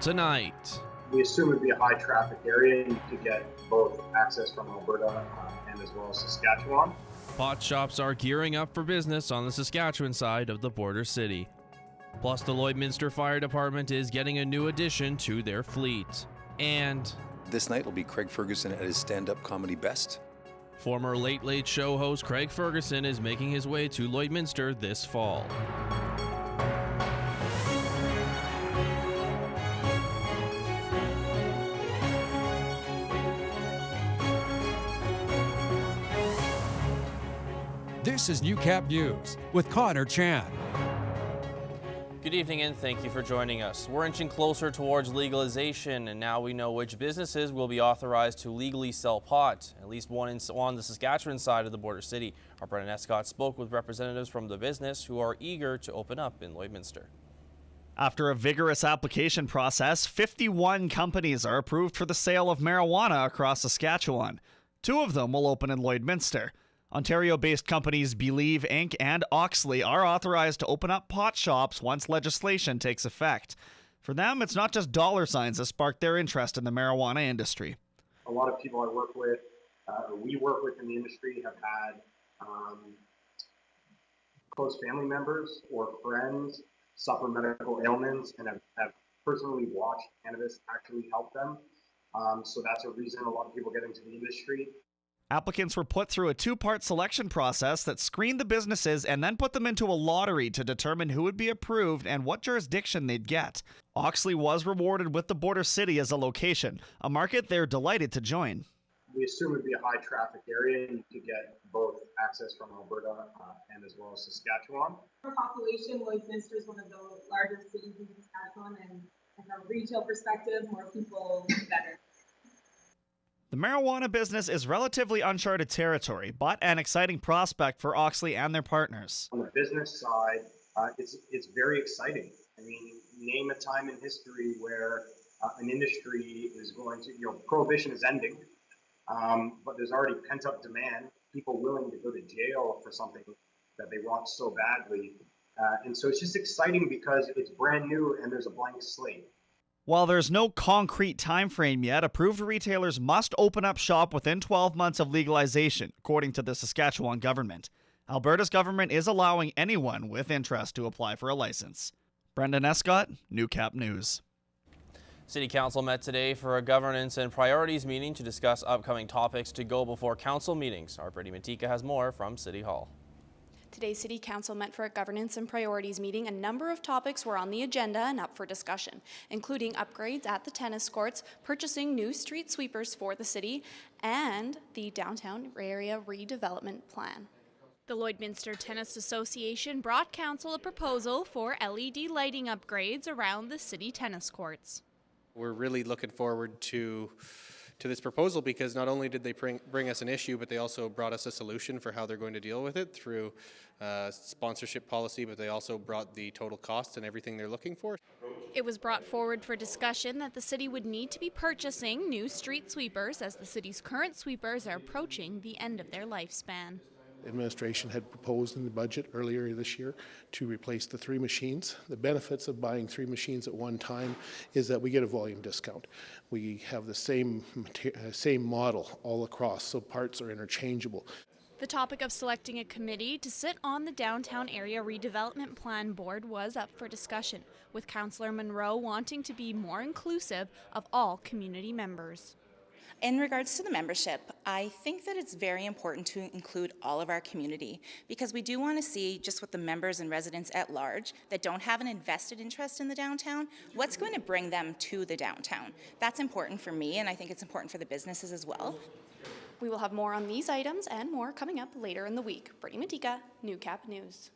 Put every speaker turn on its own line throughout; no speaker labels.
tonight.
We assume it'd be a high traffic area and you could get both access from Alberta and as well as Saskatchewan.
Pot shops are gearing up for business on the Saskatchewan side of the border city. Plus, the Lloydminster Fire Department is getting a new addition to their fleet. And
this night will be Craig Ferguson at his stand-up comedy best.
Former Late Late Show host Craig Ferguson is making his way to Lloydminster this fall.
This is Newcap News with Connor Chan.
Good evening and thank you for joining us. We're inching closer towards legalization, and now we know which businesses will be authorized to legally sell pot, at least one on the Saskatchewan side of the border city. Our Brendan Escott spoke with representatives from the business who are eager to open up in Lloydminster.
After a vigorous application process, 51 companies are approved for the sale of marijuana across Saskatchewan. 2 of them will open in Lloydminster. Ontario-based companies Believe Inc. and Auxly are authorized to open up pot shops once legislation takes effect. For them, it's not just dollar signs that sparked their interest in the marijuana industry.
A lot of people I work with, we work with in the industry, have had close family members or friends suffer medical ailments and have personally watched cannabis actually help them. So that's a reason a lot of people get into the industry.
Applicants were put through a 2-part selection process that screened the businesses and then put them into a lottery to determine who would be approved and what jurisdiction they'd get. Auxly was rewarded with the border city as a location, a market they're delighted to join.
We assume it'd be a high traffic area and you could get both access from Alberta and as well as Saskatchewan.
For population, Lloydminster is one of the largest cities in Saskatchewan, and from a retail perspective, more people, the better.
The marijuana business is relatively uncharted territory, but an exciting prospect for Auxly and their partners.
On the business side, it's very exciting. I mean, name a time in history where an industry is going to, prohibition is ending, but there's already pent-up demand, people willing to go to jail for something that they want so badly. And so it's just exciting because it's brand new and there's a blank slate.
While there's no concrete time frame yet, approved retailers must open up shop within 12 months of legalization, according to the Saskatchewan government. Alberta's government is allowing anyone with interest to apply for a license. Brendan Escott, Newcap News.
City Council met today for a governance and priorities meeting to discuss upcoming topics to go before council meetings. Our Brittany Matika has more from City Hall.
Today's City Council met for a governance and priorities meeting. A number of topics were on the agenda and up for discussion, including upgrades at the tennis courts, purchasing new street sweepers for the city, and the downtown area redevelopment plan.
The Lloydminster Tennis Association brought council a proposal for LED lighting upgrades around the city tennis courts.
We're really looking forward to this proposal because not only did they bring us an issue, but they also brought us a solution for how they're going to deal with it through sponsorship policy, but they also brought the total costs and everything they're looking for.
It was brought forward for discussion that the city would need to be purchasing new street sweepers as the city's current sweepers are approaching the end of their lifespan.
Administration had proposed in the budget earlier this year to replace the 3 machines. The benefits of buying 3 machines at one time is that we get a volume discount. We have the same model all across, so parts are interchangeable.
The topic of selecting a committee to sit on the Downtown Area Redevelopment Plan Board was up for discussion, with Councillor Monroe wanting to be more inclusive of all community members.
In regards to the membership, I think that it's very important to include all of our community because we do want to see just what the members and residents at large that don't have an invested interest in the downtown, what's going to bring them to the downtown. That's important for me, and I think it's important for the businesses as well.
We will have more on these items and more coming up later in the week. Brittany Matika, Newcap News.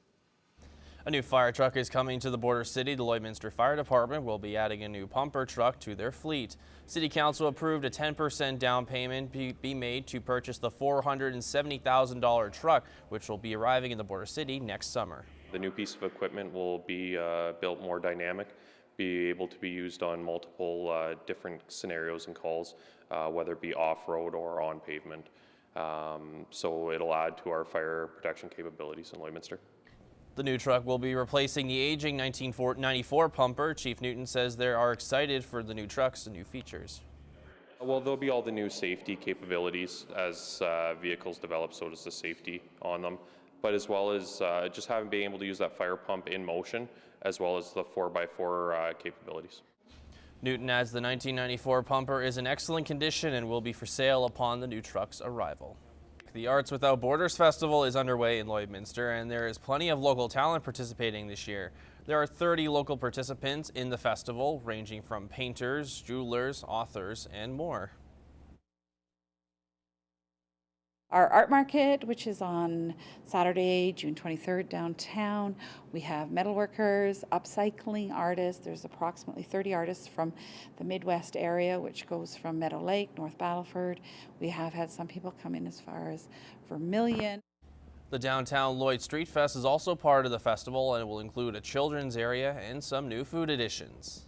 A new fire truck is coming to the border city. The Lloydminster Fire Department will be adding a new pumper truck to their fleet. City Council approved a 10% down payment be made to purchase the $470,000 truck, which will be arriving in the border city next summer.
The new piece of equipment will be built more dynamic, be able to be used on multiple different scenarios and calls, whether it be off-road or on pavement. So it'll add to our fire protection capabilities in Lloydminster.
The new truck will be replacing the aging 1994 pumper. Chief Newton says they are excited for the new trucks and new features.
Well, there'll be all the new safety capabilities as vehicles develop, so does the safety on them. But as well as just being able to use that fire pump in motion, as well as the 4x4 capabilities.
Newton adds the 1994 pumper is in excellent condition and will be for sale upon the new truck's arrival. The Arts Without Borders Festival is underway in Lloydminster, and there is plenty of local talent participating this year. There are 30 local participants in the festival, ranging from painters, jewelers, authors, and more.
Our art market, which is on Saturday, June 23rd downtown. We have metalworkers, upcycling artists. There's approximately 30 artists from the Midwest area, which goes from Meadow Lake, North Battleford. We have had some people come in as far as Vermilion.
The Downtown Lloyd Street Fest is also part of the festival, and it will include a children's area and some new food additions.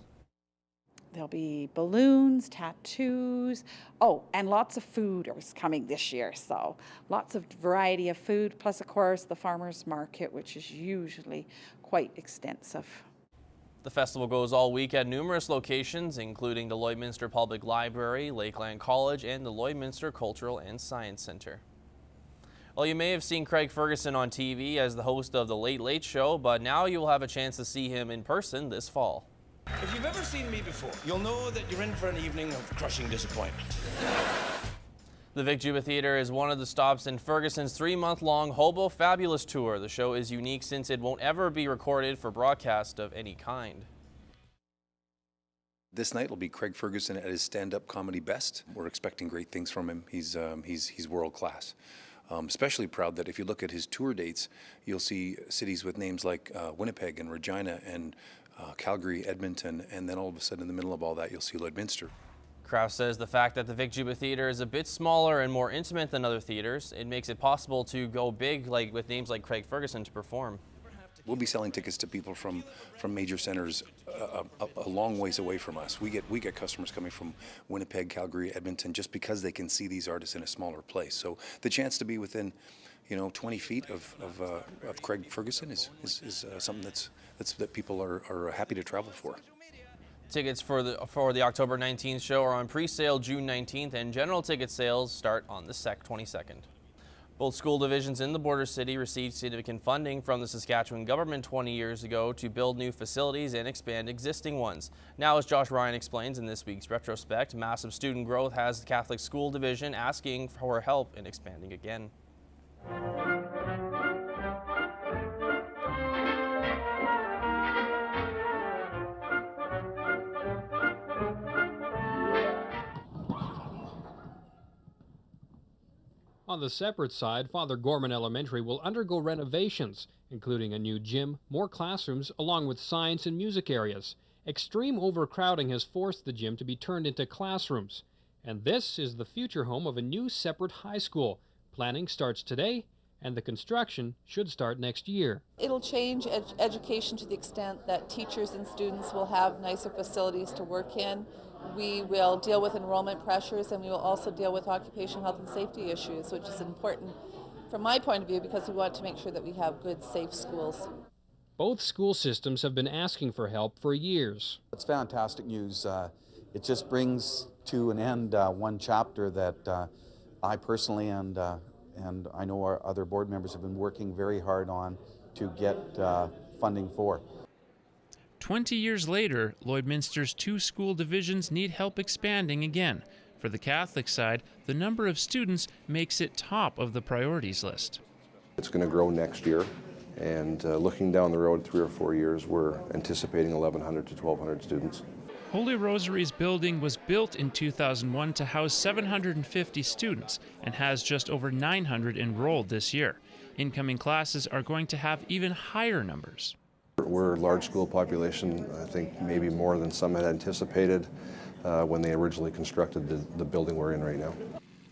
There'll be balloons, tattoos, and lots of food is coming this year. So lots of variety of food, plus of course the farmers market, which is usually quite extensive.
The festival goes all week at numerous locations, including the Lloydminster Public Library, Lakeland College, and the Lloydminster Cultural and Science Center. Well, you may have seen Craig Ferguson on TV as the host of The Late Late Show, but now you will have a chance to see him in person this fall.
If you've ever seen me before, you'll know that you're in for an evening of crushing disappointment.
The Vic Juba Theatre is one of the stops in Ferguson's 3-month-long Hobo Fabulous Tour. The show is unique since it won't ever be recorded for broadcast of any kind.
This night will be Craig Ferguson at his stand-up comedy best. We're expecting great things from him. He's world class. Especially proud that if you look at his tour dates, you'll see cities with names like Winnipeg and Regina and Calgary, Edmonton, and then all of a sudden in the middle of all that you'll see Lloydminster.
Kraft says the fact that the Vic Juba Theatre is a bit smaller and more intimate than other theatres, it makes it possible to go big with names like Craig Ferguson to perform.
We'll be selling tickets to people from major centres a long ways away from us. We get customers coming from Winnipeg, Calgary, Edmonton, just because they can see these artists in a smaller place. So the chance to be within 20 feet of Craig Ferguson is something that people are happy to travel for.
Tickets for the October 19th show are on pre-sale June 19th, and general ticket sales start on the 22nd. Both school divisions in the border city received significant funding from the Saskatchewan government 20 years ago to build new facilities and expand existing ones. Now, as Josh Ryan explains in this week's retrospect, massive student growth has the Catholic School Division asking for help in expanding again.
On the separate side, Father Gorman Elementary will undergo renovations, including a new gym, more classrooms, along with science and music areas. Extreme overcrowding has forced the gym to be turned into classrooms. And this is the future home of a new separate high school. Planning starts today, and the construction should start next year.
It'll change education to the extent that teachers and students will have nicer facilities to work in. We will deal with enrollment pressures, and we will also deal with occupational health and safety issues, which is important from my point of view because we want to make sure that we have good, safe schools.
Both school systems have been asking for help for years.
It's fantastic news. It just brings to an end one chapter that I personally and I know our other board members have been working very hard on to get funding for.
20 years later, Lloydminster's 2 school divisions need help expanding again. For the Catholic side, the number of students makes it top of the priorities list.
It's going to grow next year, and looking down the road 3 or 4 years, we're anticipating 1,100 to 1,200 students.
Holy Rosary's building was built in 2001 to house 750 students and has just over 900 enrolled this year. Incoming classes are going to have even higher numbers.
We're a large school population, I think maybe more than some had anticipated when they originally constructed the building we're in right now.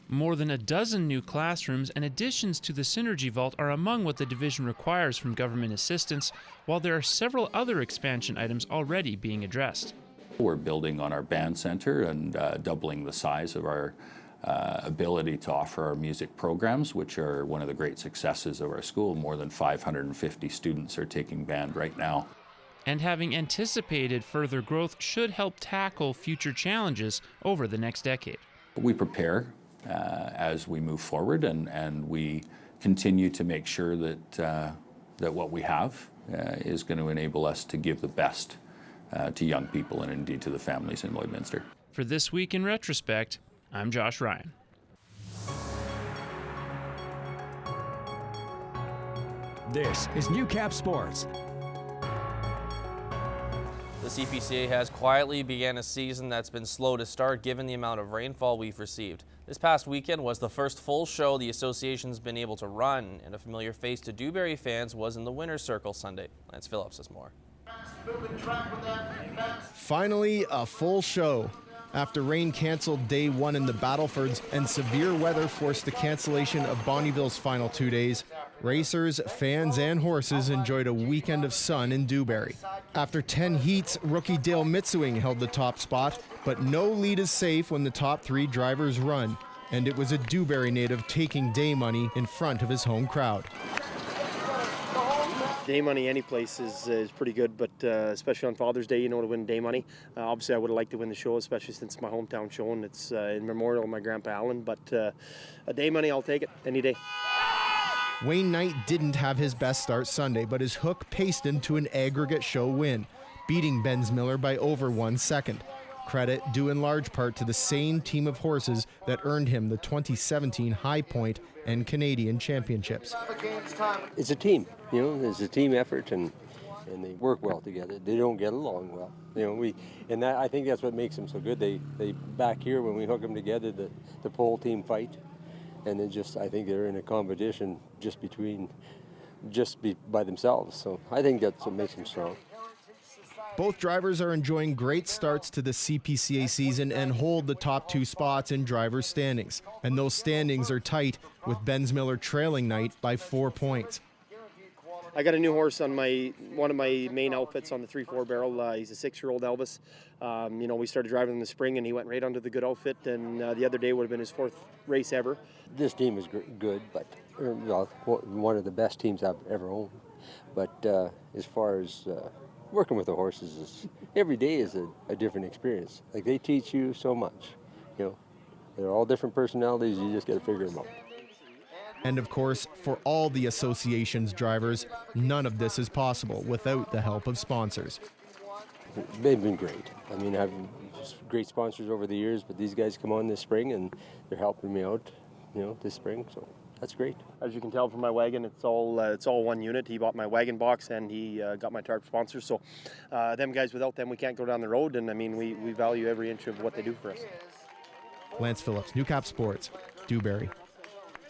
More than a dozen new classrooms and additions to the Synergy Vault are among what the division requires from government assistance, while there are several other expansion items already being addressed.
We're building on our band center and doubling the size of our ability to offer our music programs, which are one of the great successes of our school. More than 550 students are taking band right now.
And having anticipated further growth should help tackle future challenges over the next decade.
We prepare as we move forward, and we continue to make sure that what we have is going to enable us to give the best to young people and indeed to the families in Lloydminster.
For This Week in Retrospect, I'm Josh Ryan.
This is New Cap Sports.
The CPCA has quietly began a season that's been slow to start given the amount of rainfall we've received. This past weekend was the first full show the association's been able to run, and a familiar face to Dewberry fans was in the winner's circle Sunday. Lance Phillips has more.
Finally, a full show. After rain canceled day one in the Battlefords and severe weather forced the cancellation of Bonnyville's final 2 days, racers, fans, and horses enjoyed a weekend of sun in Dewberry. After 10 heats, rookie Dale Mitsuing held the top spot, but no lead is safe when the top 3 drivers run, and it was a Dewberry native taking day money in front of his home crowd.
Day money any place is pretty good, but especially on Father's Day, to win day money. Obviously, I would have liked to win the show, especially since it's my hometown show and it's in memorial of my grandpa Alan, but a day money, I'll take it any day.
Wayne Knight didn't have his best start Sunday, but his hook paced him to an aggregate show win, beating Benz Miller by over 1 second. Credit due in large part to the same team of horses that earned him the 2017 High Point and Canadian Championships.
It's a team, it's a team effort, and they work well together. They don't get along well, I think that's what makes them so good. They back here when we hook them together, the pole team fight, and I think they're in a competition by themselves. So I think that's what makes them strong.
Both drivers are enjoying great starts to the CPCA season and hold the top 2 spots in drivers' standings. And those standings are tight, with Benz Miller trailing Knight by 4 points.
I got a new horse on one of my main outfits on the 3/4 barrel. He's a 6-year-old Elvis. We started driving in the spring and he went right onto the good outfit, and the other day would have been his 4th race ever.
This team is good, but one of the best teams I've ever owned. But as far as working with the horses, every day is a different experience. Like, they teach you so much. They're all different personalities. You just got to figure them out.
And of course, for all the association's drivers, none of this is possible without the help of sponsors.
They've been great. I've great sponsors over the years, but these guys come on this spring and they're helping me out, this spring. So that's great.
As you can tell from my wagon, it's all one unit. He bought my wagon box and he got my tarp sponsors. So them guys, without them, we can't go down the road. And we value every inch of what they do for us.
Lance Phillips, New Cap Sports, Dewberry.